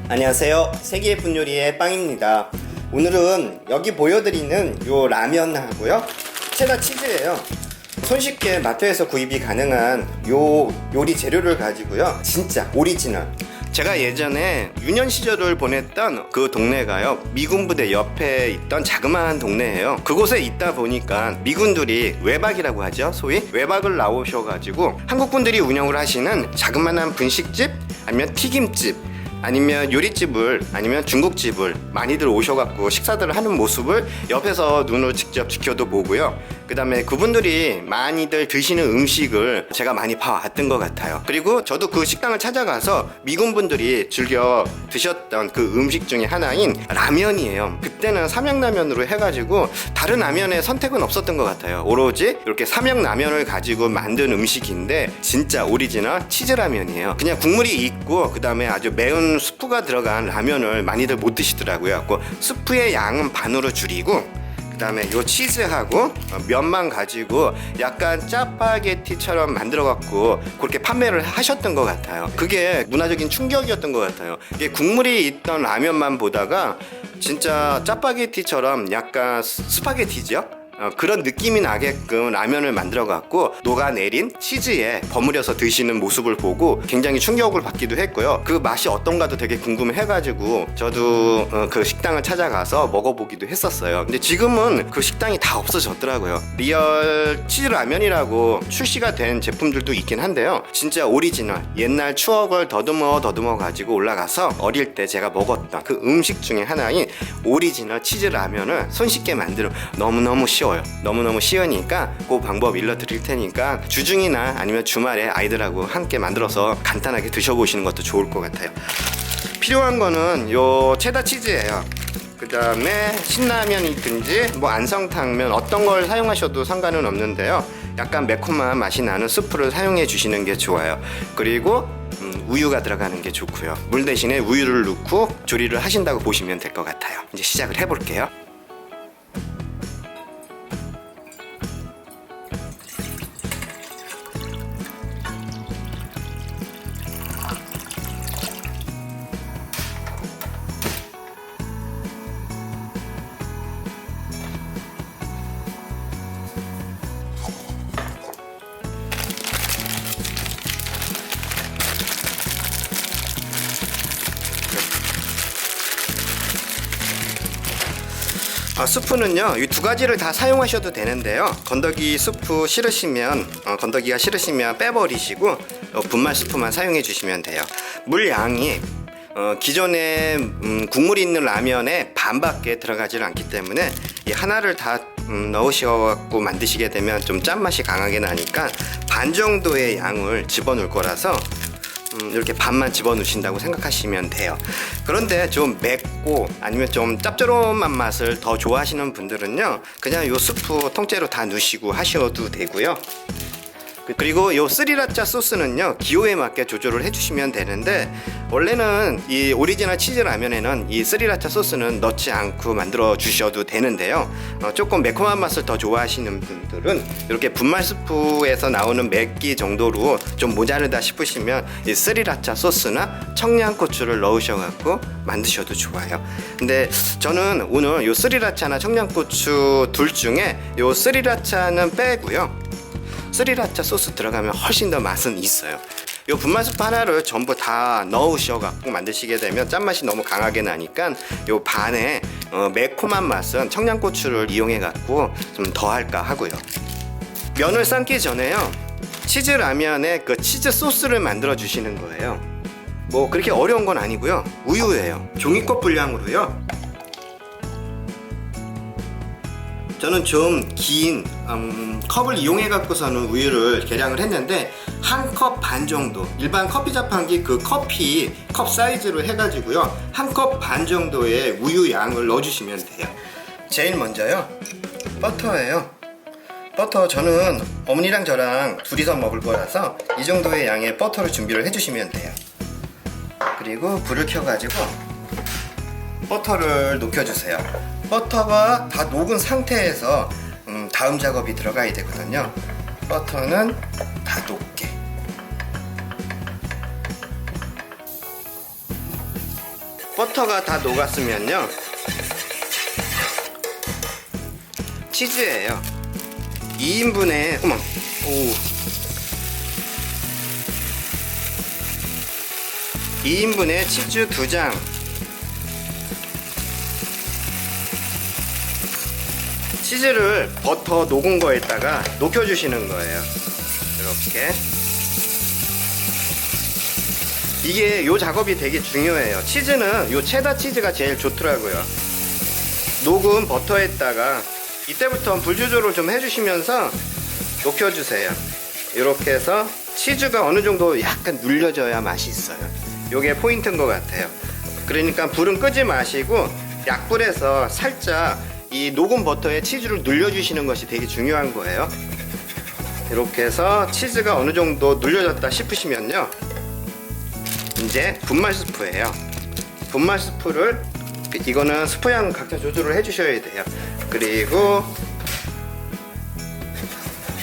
안녕하세요. 세계예쁜 요리의 빵입니다. 오늘은 여기 보여드리는 요 라면하고요 체다 치즈예요. 손쉽게 마트에서 구입이 가능한 요 요리 재료를 가지고요 진짜 오리지널, 제가 예전에 유년 시절을 보냈던 그 동네가요 미군 부대 옆에 있던 자그마한 동네예요. 그곳에 있다 보니까 미군들이 외박이라고 하죠, 소위 외박을 나오셔가지고 한국분들이 운영을 하시는 자그마한 분식집 아니면 튀김집 아니면 요리집을 아니면 중국집을 많이들 오셔갖고 식사들을 하는 모습을 옆에서 눈으로 직접 지켜도 보고요. 그 다음에 그분들이 많이들 드시는 음식을 제가 많이 봐왔던 것 같아요. 그리고 저도 그 식당을 찾아가서 미군분들이 즐겨 드셨던 그 음식 중에 하나인 라면이에요. 그때는 삼양라면으로 해가지고 다른 라면의 선택은 없었던 것 같아요. 오로지 이렇게 삼양라면을 가지고 만든 음식인데 진짜 오리지널 치즈라면이에요. 그냥 국물이 있고 그 다음에 아주 매운 스프가 들어간 라면을 많이들 못 드시더라고요. 그 스프의 양은 반으로 줄이고 그 다음에 요 치즈하고 면만 가지고 약간 짜파게티처럼 만들어 갖고 그렇게 판매를 하셨던 것 같아요. 그게 문화적인 충격이었던 것 같아요. 이게 국물이 있던 라면만 보다가 진짜 짜파게티처럼 약간 스파게티죠? 그런 느낌이 나게끔 라면을 만들어 갖고 녹아내린 치즈에 버무려서 드시는 모습을 보고 굉장히 충격을 받기도 했고요. 그 맛이 어떤가도 되게 궁금해 해가지고 저도 그 식당을 찾아가서 먹어보기도 했었어요. 근데 지금은 그 식당이 다 없어졌더라고요. 리얼 치즈 라면이라고 출시가 된 제품들도 있긴 한데요, 진짜 오리지널 옛날 추억을 더듬어 가지고 올라가서 어릴 때 제가 먹었던 그 음식 중에 하나인 오리지널 치즈 라면을 손쉽게 만들어 너무너무 쉬워요. 너무너무 쉬우니까 그 방법 일러드릴 테니까 주중이나 아니면 주말에 아이들하고 함께 만들어서 간단하게 드셔보시는 것도 좋을 것 같아요. 필요한 거는 요 체다 치즈예요. 그 다음에 신라면이든지 뭐 안성탕면 어떤 걸 사용하셔도 상관은 없는데요, 약간 매콤한 맛이 나는 스프를 사용해 주시는 게 좋아요. 그리고 우유가 들어가는 게 좋고요. 물 대신에 우유를 넣고 조리를 하신다고 보시면 될 것 같아요. 이제 시작을 해볼게요. 스프는요 이 두 가지를 다 사용하셔도 되는데요, 건더기 스프 싫으시면 건더기가 싫으시면 빼버리시고 분말 스프만 사용해 주시면 돼요. 물 양이 기존에 국물이 있는 라면의 반밖에 들어가지는 않기 때문에 이 하나를 다 넣으셔갖고 만드시게 되면 좀 짠맛이 강하게 나니까 반 정도의 양을 집어넣을 거라서 이렇게 반만 집어넣으신다고 생각하시면 돼요. 그런데 좀 맵고 아니면 좀 짭조름한 맛을 더 좋아하시는 분들은요 그냥 요 스프 통째로 다 넣으시고 하셔도 되고요. 그리고 요 스리라차 소스는요 기호에 맞게 조절을 해주시면 되는데, 원래는 이 오리지널 치즈 라면에는 이 스리라차 소스는 넣지 않고 만들어 주셔도 되는데요, 조금 매콤한 맛을 더 좋아하시는 분들은 이렇게 분말 스프에서 나오는 맵기 정도로 좀 모자르다 싶으시면 이 스리라차 소스나 청양고추를 넣으셔갖고 만드셔도 좋아요. 근데 저는 오늘 요 스리라차나 청양고추 둘 중에 요 스리라차는 빼고요, 스리라차 소스 들어가면 훨씬 더 맛은 있어요. 이 분말 스프 하나를 전부 다 넣으셔갖고 만드시게 되면 짠맛이 너무 강하게 나니까 이 반에 매콤한 맛은 청양고추를 이용해갖고 좀 더할까 하고요. 면을 삶기 전에요 치즈 라면에 그 치즈 소스를 만들어 주시는 거예요. 뭐 그렇게 어려운 건 아니고요, 우유예요. 종이컵 분량으로요. 저는 좀 긴 컵을 이용해 갖고서는 우유를 계량을 했는데 한 컵 반 정도, 일반 커피 자판기 그 커피 컵 사이즈로 해가지고요 한 컵 반 정도의 우유 양을 넣어주시면 돼요. 제일 먼저요 버터예요. 버터 저는 어머니랑 저랑 둘이서 먹을 거라서 이 정도의 양의 버터를 준비를 해주시면 돼요. 그리고 불을 켜가지고 버터를 녹여주세요. 버터가 다 녹은 상태에서 다음 작업이 들어가야 되거든요. 버터는 다 녹게. 버터가 다 녹았으면요, 치즈예요. 2인분에 2인분에 치즈 2장, 치즈를 버터 녹은 거에다가 녹여주시는 거예요. 이렇게. 이게 요 작업이 되게 중요해요. 치즈는 요 체다 치즈가 제일 좋더라고요. 녹은 버터에다가 이때부터 불 조절을 좀 해주시면서 녹여주세요. 이렇게 해서 치즈가 어느 정도 약간 눌려져야 맛이 있어요. 요게 포인트인 것 같아요. 그러니까 불은 끄지 마시고 약불에서 살짝 이 녹은 버터에 치즈를 눌려주시는 것이 되게 중요한 거예요. 이렇게 해서 치즈가 어느 정도 눌려졌다 싶으시면요, 이제 분말 스프예요. 분말 스프를, 이거는 스프양 각자 조절을 해주셔야 돼요. 그리고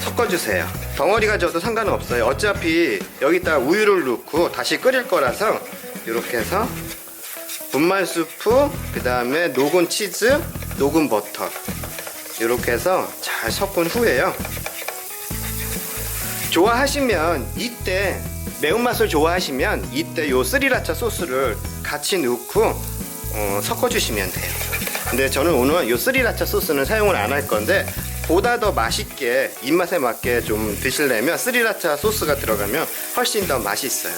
섞어주세요. 덩어리가 져도 상관은 없어요. 어차피 여기다 우유를 넣고 다시 끓일 거라서 이렇게 해서 분말 스프, 그 다음에 녹은 치즈, 녹은 버터, 이렇게 해서 잘 섞은 후에요, 좋아하시면 이때 매운맛을 좋아하시면 이때 요 스리라차 소스를 같이 넣고 섞어주시면 돼요. 근데 저는 오늘 요 스리라차 소스는 사용을 안 할 건데, 보다 더 맛있게 입맛에 맞게 좀 드시려면 스리라차 소스가 들어가면 훨씬 더 맛있어요.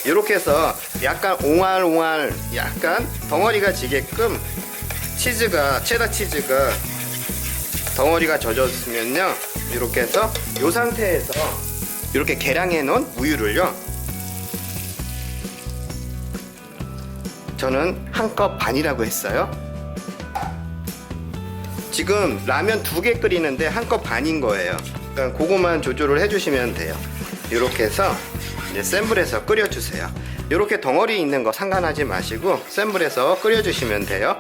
이렇게 해서 약간 옹알옹알, 약간 덩어리가 지게끔 치즈가, 체다 치즈가 덩어리가 젖었으면요, 이렇게 해서 이 상태에서 이렇게 계량해 놓은 우유를요, 저는 한 컵 반이라고 했어요. 지금 라면 2개 끓이는데 한 컵 반인 거예요. 그러니까 그거만 조절을 해주시면 돼요. 이렇게 해서 이제 센 불에서 끓여주세요. 이렇게 덩어리 있는 거 상관하지 마시고 센 불에서 끓여주시면 돼요.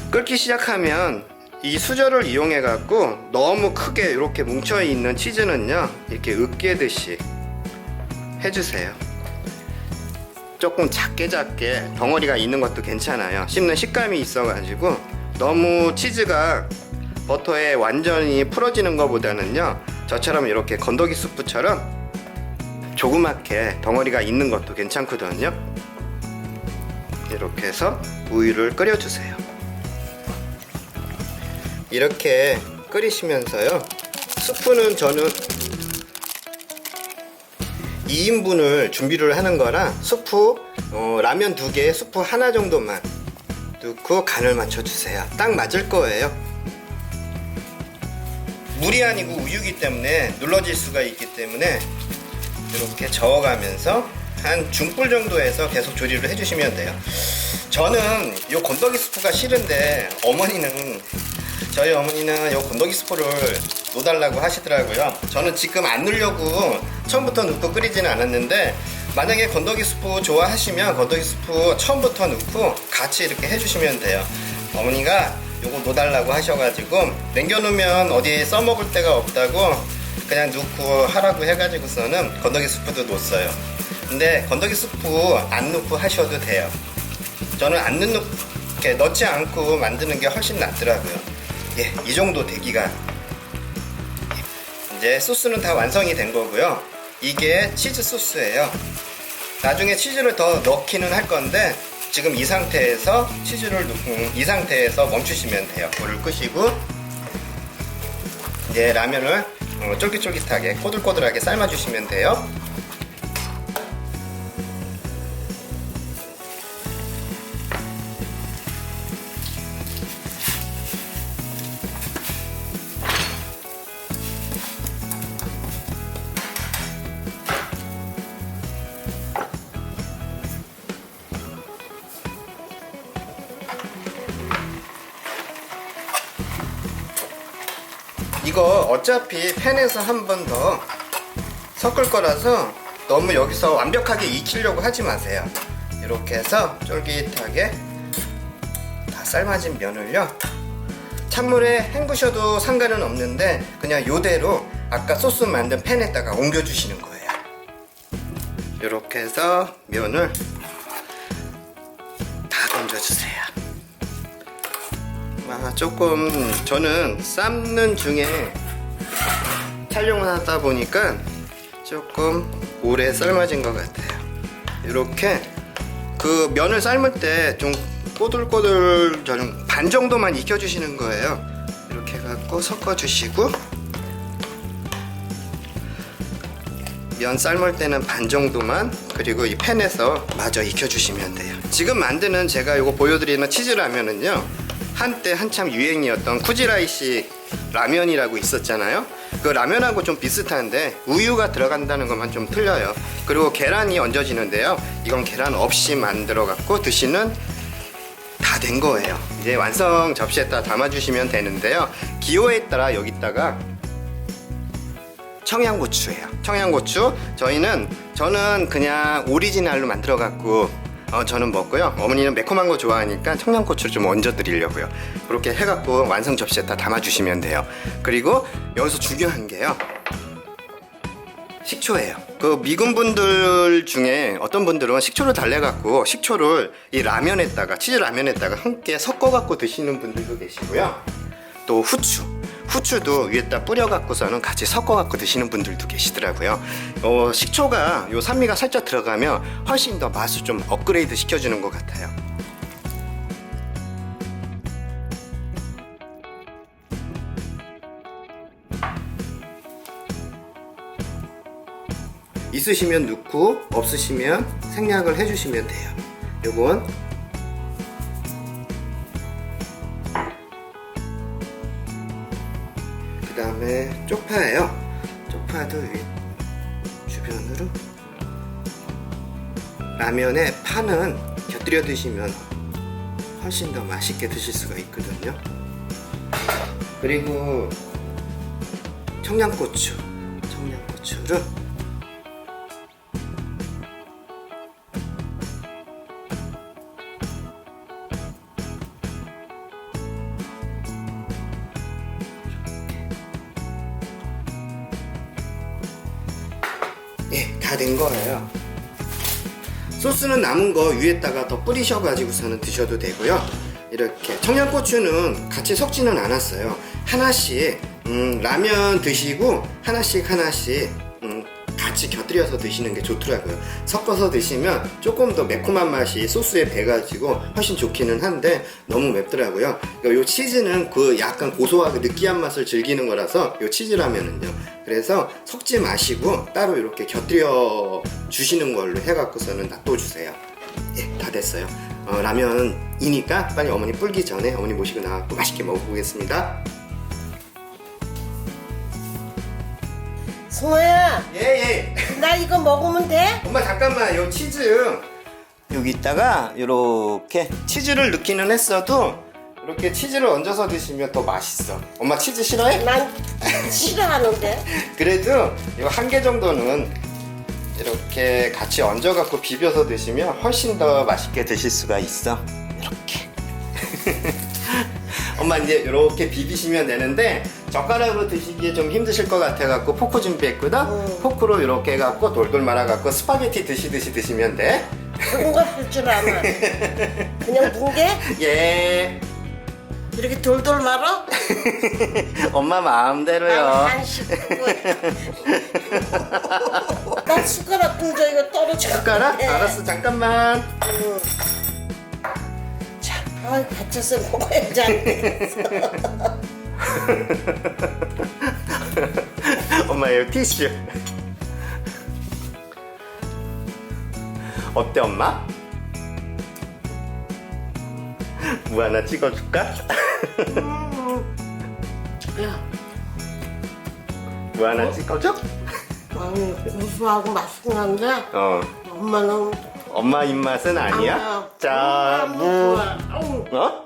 끓기 시작하면 이 수저를 이용해 갖고 너무 크게 이렇게 뭉쳐 있는 치즈는요, 이렇게 으깨듯이 해주세요. 조금 작게 덩어리가 있는 것도 괜찮아요. 씹는 식감이 있어가지고 너무 치즈가 버터에 완전히 풀어지는 것보다는요, 저처럼 이렇게 건더기 수프처럼 조그맣게 덩어리가 있는 것도 괜찮거든요. 이렇게 해서 우유를 끓여주세요. 이렇게 끓이시면서요, 스프는 저는 2인분을 준비를 하는 거라 스프 라면 2개에 스프 하나 정도만 넣고 간을 맞춰주세요. 딱 맞을 거예요. 물이 아니고 우유기 때문에 눌러질 수가 있기 때문에 이렇게 저어가면서 한 중불 정도에서 계속 조리를 해주시면 돼요. 저는 요 건더기 스프가 싫은데 저희 어머니는 요 건더기 스프를 넣어달라고 하시더라고요. 저는 지금 안 넣으려고 처음부터 넣고 끓이지는 않았는데, 만약에 건더기 스프 좋아하시면 건더기 스프 처음부터 넣고 같이 이렇게 해주시면 돼요. 어머니가 요거 넣어달라고 하셔가지고 남겨놓으면 어디에 써먹을 데가 없다고 그냥 넣고 하라고 해가지고서는 건더기 스프도 넣었어요. 근데 건더기 스프 안 넣고 하셔도 돼요. 저는 안 넣지 않고 만드는 게 훨씬 낫더라고요. 예, 이 정도 되기가. 이제 소스는 다 완성이 된 거고요. 이게 치즈 소스예요. 나중에 치즈를 더 넣기는 할 건데 지금 이 상태에서 치즈를 넣고 이 상태에서 멈추시면 돼요. 불을 끄시고 이제 라면을 쫄깃쫄깃하게 꼬들꼬들하게 삶아주시면 돼요. 이거 어차피 팬에서 한 번 더 섞을 거라서 너무 여기서 완벽하게 익히려고 하지 마세요. 이렇게 해서 쫄깃하게 다 삶아진 면을요, 찬물에 헹구셔도 상관은 없는데 그냥 요대로 아까 소스 만든 팬에다가 옮겨주시는 거예요. 이렇게 해서 면을 다 던져주세요. 조금 저는 삶는 중에 촬영을 하다 보니까 조금 오래 삶아진 것 같아요. 이렇게 그 면을 삶을 때 좀 꼬들꼬들 반 정도만 익혀주시는 거예요. 이렇게 해갖고 섞어주시고, 면 삶을 때는 반 정도만, 그리고 이 팬에서 마저 익혀주시면 돼요. 지금 만드는 제가 이거 보여드리는 치즈라면은요, 한때 한참 유행이었던 쿠지라이식 라면이라고 있었잖아요. 그 라면하고 좀 비슷한데 우유가 들어간다는 것만 좀 틀려요. 그리고 계란이 얹어지는데요, 이건 계란 없이 만들어 갖고 드시는 다 된 거예요. 이제 완성 접시에다 담아주시면 되는데요, 기호에 따라 여기다가 청양고추예요. 청양고추 저는 그냥 오리지널로 만들어 갖고 저는 먹고요, 어머니는 매콤한 거 좋아하니까 청양고추를 좀 얹어 드리려고요. 그렇게 해갖고 완성 접시에다 담아주시면 돼요. 그리고 여기서 중요한 게요, 식초예요. 그 미군 분들 중에 어떤 분들은 식초를 달래갖고 식초를 이 라면에다가, 치즈 라면에다가 함께 섞어갖고 드시는 분들도 계시고요, 또 후추도 위에다 뿌려갖고서는 같이 섞어갖고 드시는 분들도 계시더라고요. 식초가 요 산미가 살짝 들어가면 훨씬 더 맛을 좀 업그레이드 시켜주는 것 같아요. 있으시면 넣고 없으시면 생략을 해주시면 돼요. 요건 그 다음에 쪽파예요. 쪽파도 주변으로, 라면에 파는 곁들여 드시면 훨씬 더 맛있게 드실 수가 있거든요. 그리고 청양고추를 다 된 거예요. 소스는 남은 거 위에다가 더 뿌리셔가지고서는 드셔도 되고요. 이렇게 청양고추는 같이 섞지는 않았어요. 하나씩 라면 드시고 하나씩 같이 곁들여서 드시는 게 좋더라고요. 섞어서 드시면 조금 더 매콤한 맛이 소스에 배가지고 훨씬 좋기는 한데 너무 맵더라고요. 요 치즈는 그 약간 고소하고 느끼한 맛을 즐기는 거라서 요 치즈라면은요, 그래서 섞지 마시고 따로 이렇게 곁들여 주시는 걸로 해갖고서는 놔둬주세요. 예, 다 됐어요. 라면이니까 빨리 어머니 불기 전에 어머니 모시고 나와서 맛있게 먹어보겠습니다. 승호야, 예. 나 이거 먹으면 돼? 엄마 잠깐만, 요 치즈 여기다가 이렇게 치즈를 넣기는 했어도 이렇게 치즈를 얹어서 드시면 더 맛있어. 엄마 치즈 싫어해? 난 싫어하는데. 그래도 이거 한 개 정도는 이렇게 같이 얹어갖고 비벼서 드시면 훨씬 더 맛있게 드실 수가 있어. 이렇게. 엄마 이제 이렇게 비비시면 되는데 젓가락으로 드시기에 좀 힘드실 것 같아갖고 포크 준비했거든? 포크로 이렇게 해갖고 돌돌 말아갖고 스파게티 드시듯이 드시면 돼. 그런 거 쓸 줄 아나. 그냥 뭉개? 예. 이렇게 돌돌 말아? 엄마 마음대로요. 한식 나 숟가락 던져, 이거 떨어져. 숟가락? 알았어, 잠깐만. 자, 다쳐서 먹어야지. 안 되겠어. 엄마 여기 티슈. 어때 엄마? 뭐 하나 찍어줄까? 야, 뭐 하나 찍어줘? 고소하고 맛있긴 한데 엄마는 엄마 입맛은 아니야? 자, 무. 좋아. 어?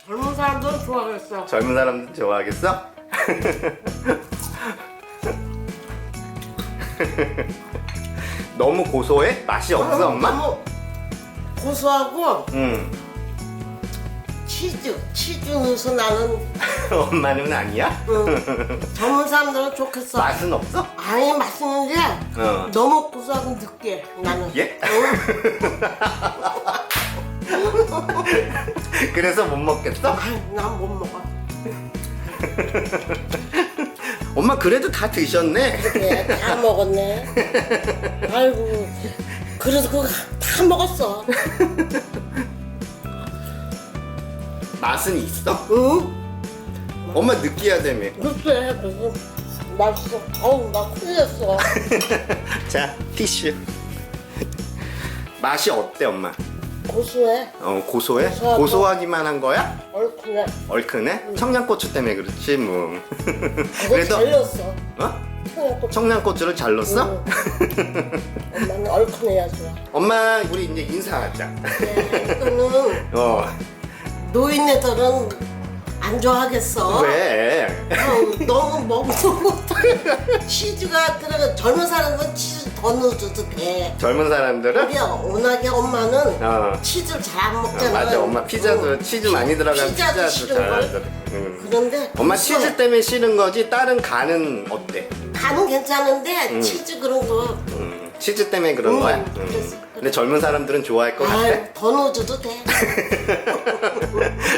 젊은 사람들은 좋아하겠어. 젊은 사람들 좋아하겠어? 너무 고소해? 맛이 없어 엄마? 너무 고소하고 응. 치즈 넣어서 나는 엄마는 아니야? 젊은 사람들은 좋겠어. 맛은 없어? 아니 맛있는데 어. 너무 고소하고 느끼해 나는. 예? 응. 그래서 못 먹겠어? 난 못 먹어. 엄마 그래도 다 드셨네. 그래 다 먹었네. 아이고 그래도 그거 다 먹었어. 맛은 있어? 응? 엄마 느끼하다며. 글쎄 그래서 맛있어. 어우 나 큰일 났어. 자 티슈. 맛이 어때 엄마? 고소해. 고소해? 고소하고. 고소하기만 한 거야? 얼큰해. 얼큰해? 청양고추 때문에 그렇지 뭐. 그거 잘 넣었어. 어? 청양고추. 청양고추를 잘 넣었어? 엄마는 얼큰해야 좋아. 엄마 우리 이제 인사하자. 네, 이거는 어. 노인네들은 안 좋아하겠어. 왜? 너무 먹고 치즈가 들어가. 젊은 사람은 치즈 더 넣어줘도 돼. 젊은 사람들은? 우리 워낙에 엄마는 어. 치즈를 잘 안 먹잖아. 맞아 엄마 피자도 치즈 많이 들어간 피자도 피자도 싫은 잘 걸. 들어. 그런데 엄마 고소해. 치즈 때문에 싫은 거지 다른 간은 어때? 간은 괜찮은데 치즈 그런 거 치즈 때문에 그런 거야? 그래서. 근데 젊은 사람들은 좋아할 것 같아? 아유, 더 넣어줘도 돼.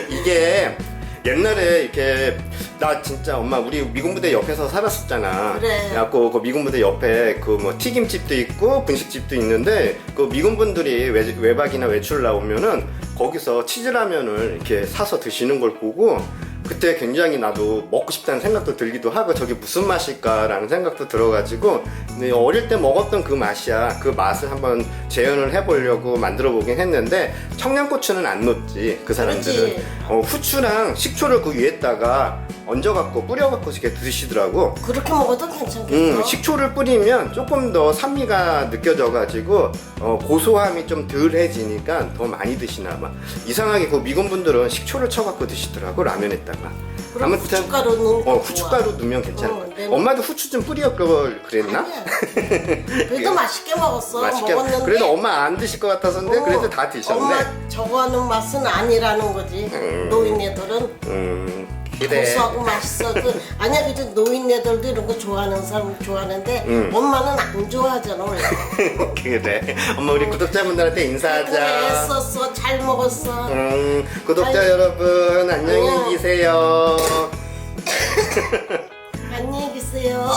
이게 옛날에 이렇게 나 진짜 엄마 우리 미군부대 옆에서 살았었잖아. 그래. 그래갖고 그 미군부대 옆에 그 뭐 튀김집도 있고 분식집도 있는데 그 미군분들이 외박이나 외출 나오면은 거기서 치즈라면을 이렇게 사서 드시는 걸 보고 그때 굉장히 나도 먹고 싶다는 생각도 들기도 하고 저게 무슨 맛일까라는 생각도 들어가지고 근데 어릴 때 먹었던 그 맛이야. 그 맛을 한번 재현을 해보려고 만들어 보긴 했는데 청양고추는 안 넣었지 그 사람들은. 그렇지. 후추랑 식초를 그 위에다가 얹어갖고 뿌려갖고 이렇게 드시더라고. 그렇게 먹어도 괜찮겠어. 식초를 뿌리면 조금 더 산미가 느껴져가지고 고소함이 좀 덜해지니까 더 많이 드시나 봐. 이상하게 그 미군분들은 식초를 쳐갖고 드시더라고 라면에다가. 그럼 후춧가루 넣으면 좋아. 후춧가루 넣으면 괜찮아. 네. 엄마도 후추 좀 뿌려 그랬나? 아니야. 그래도 맛있게 먹었어. 맛있게. 먹었는데. 그래도 엄마 안 드실 것 같아서인데 그래도 다 드셨네. 엄마 저거 하는 맛은 아니라는 거지. 노인네들은 그래. 고소하고 맛있어. 아니야, 그래도 노인네들도 이런 거 좋아하는 사람 좋아하는데 엄마는 안 좋아하잖아 원래. 그래. 엄마 우리 구독자분들한테 인사하자. 그래, 했었어. 잘 먹었어. 구독자 아유. 여러분 안녕히 계세요. 안녕히 계세요.